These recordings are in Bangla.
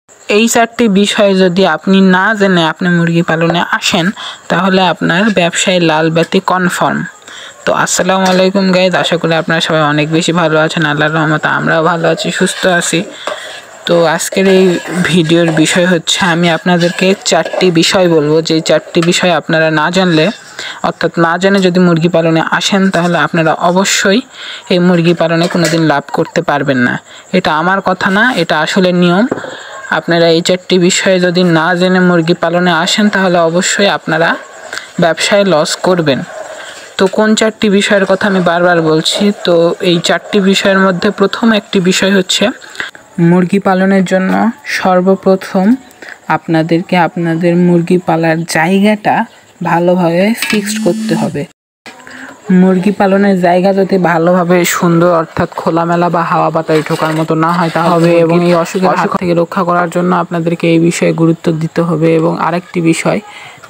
এই 4টি বিষয় যদি আপনি না জেনে আপনি মুরগি পালনে আসেন তাহলে আপনার ব্যবসায় লাল বাতি কনফার্ম। তো আসসালামু আলাইকুম গাইজ, আশা করি আপনারা সবাই অনেক বেশি ভালো আছেন। আল্লাহর রহমতে আমরাও ভালো আছি, সুস্থ আছি। তো আজকের এই ভিডিওর বিষয় হচ্ছে আমি আপনাদেরকে 4টি বিষয় বলবো, যে 4টি বিষয় আপনারা না জানলে অর্থাৎ না জেনে যদি মুরগি পালনে আসেন তাহলে আপনারা অবশ্যই এই মুরগি পালনে কোনোদিন লাভ করতে পারবেন না। এটা আমার কথা না, এটা আসলে নিয়ম। আপনারা এই 4টি বিষয়ে যদি না জেনে মুরগি পালনে আসেন তাহলে অবশ্যই আপনারা ব্যবসায় লস করবেন। তো কোন 4টি বিষয়ের কথা আমি বারবার বলছি। তো এই 4টি বিষয়ের মধ্যে প্রথম একটি বিষয় হচ্ছে মুরগি পালনের জন্য সর্বপ্রথম আপনাদেরকে আপনাদের মুরগি পালার জায়গাটা ভালোভাবে ফিক্সড করতে হবে। মুরগি পালনের জায়গা যদি ভালোভাবে সুন্দর অর্থাৎ খোলামেলা বা হাওয়া বাতাস ঢোকার মতো না হয় তাহলে এবং এই অসুখ থেকে রক্ষা করার জন্য আপনাদেরকে এই বিষয়ে গুরুত্ব দিতে হবে। এবং আরেকটি বিষয়,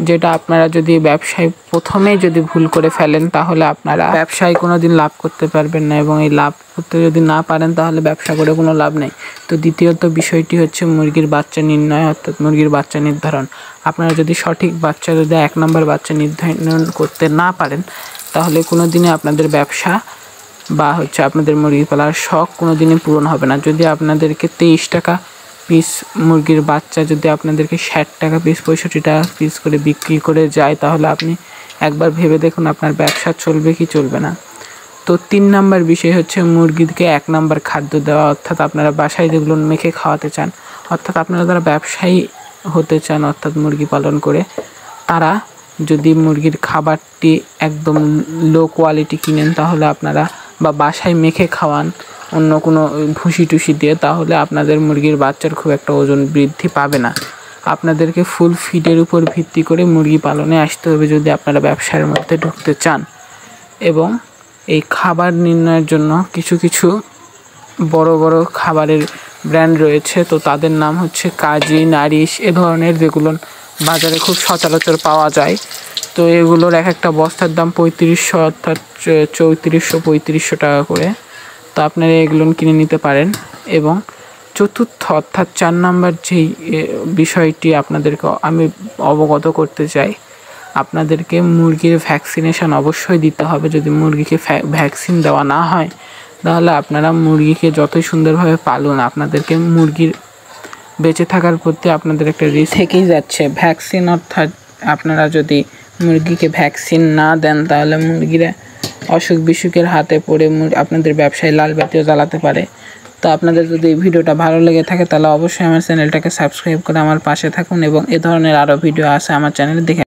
যেটা আপনারা যদি ব্যবসায় প্রথমে যদি ভুল করে ফেলেন তাহলে আপনারা ব্যবসায় কোনোদিন লাভ করতে পারবেন না, এবং এই লাভ করতে যদি না পারেন তাহলে ব্যবসা করে কোনো লাভ নেই। তো দ্বিতীয়ত বিষয়টি হচ্ছে মুরগির বাচ্চা নির্ণয় অর্থাৎ মুরগির বাচ্চা নির্ধারণ। আপনারা যদি সঠিক বাচ্চা যদি 1 নম্বর বাচ্চা নির্ধারণ করতে না পারেন তাহলে কোনো দিনে আপনাদের ব্যবসা বা আপনাদের মুরগি পালার শখ কোনো দিনই পূরণ হবে না। যদি আপনাদেরকে 23 টাকা পিস মুরগির বাচ্চা যদি আপনাদেরকে 60 টাকা পিস 65 টাকা পিস করে বিক্রি করে যায় তাহলে আপনি একবার ভেবে দেখুন আপনার ব্যবসা চলবে কি চলবে না। তো 3 নম্বর বিষয় হচ্ছে মুরগিকে 1 নম্বর খাদ্য দেওয়া, অর্থাৎ আপনারা বাসায় যেগুলো মেখে খাওয়াতে চান, অর্থাৎ আপনারা যারা ব্যবসায়ী হতে চান অর্থাৎ মুরগি পালন করে, তারা যদি মুরগির খাবারটি একদম লো কোয়ালিটি কিনেন তাহলে আপনারা বা বাসায় মেখে খাওয়ান অন্য কোনো ভুসি টুসি দিয়ে, তাহলে আপনাদের মুরগির বাচ্চার খুব একটা ওজন বৃদ্ধি পাবে না। আপনাদেরকে ফুল ফিডের উপর ভিত্তি করে মুরগি পালনে আসতে হবে যদি আপনারা ব্যবসার মধ্যে ঢুকতে চান। এবং এই খাবার নির্ণয়ের জন্য কিছু বড় বড় খাবারের ব্র্যান্ড রয়েছে। তো তাদের নাম হচ্ছে কাজী, নারিশ, এ ধরনের, যেগুলো বাজারে খুব সচরাচর পাওয়া যায়। তো এগুলোর এক একটা বস্তার দাম 3500 অর্থাৎ 3400-3500 টাকা করে। তো আপনারা এগুলো কিনে নিতে পারেন। এবং চতুর্থ অর্থাৎ 4 নম্বর যেই বিষয়টি আপনাদেরকে আমি অবগত করতে চাই, আপনাদেরকে মুরগির ভ্যাকসিনেশন অবশ্যই দিতে হবে। যদি মুরগিকে ভ্যাকসিন দেওয়া না হয় তাহলে আপনারা মুরগিকে যতই সুন্দরভাবে পালুন, আপনাদেরকে মুরগির বেঁচে থাকার প্রতি আপনাদের একটা রিস্ক থেকেই যাচ্ছে। ভ্যাকসিন অর্থাৎ আপনারা যদি মুরগিকে ভ্যাকসিন না দেন তাহলে মুরগিরা অসুখ বিসুখের হাতে পড়ে আপনাদের ব্যবসায় লাল বাতিও জ্বালাতে পারে। তো আপনাদের যদি এই ভিডিওটা ভালো লেগে থাকে তাহলে অবশ্যই আমার চ্যানেলটাকে সাবস্ক্রাইব করে আমার পাশে থাকুন, এবং এ ধরনের আরও ভিডিও আছে আমার চ্যানেলে দেখে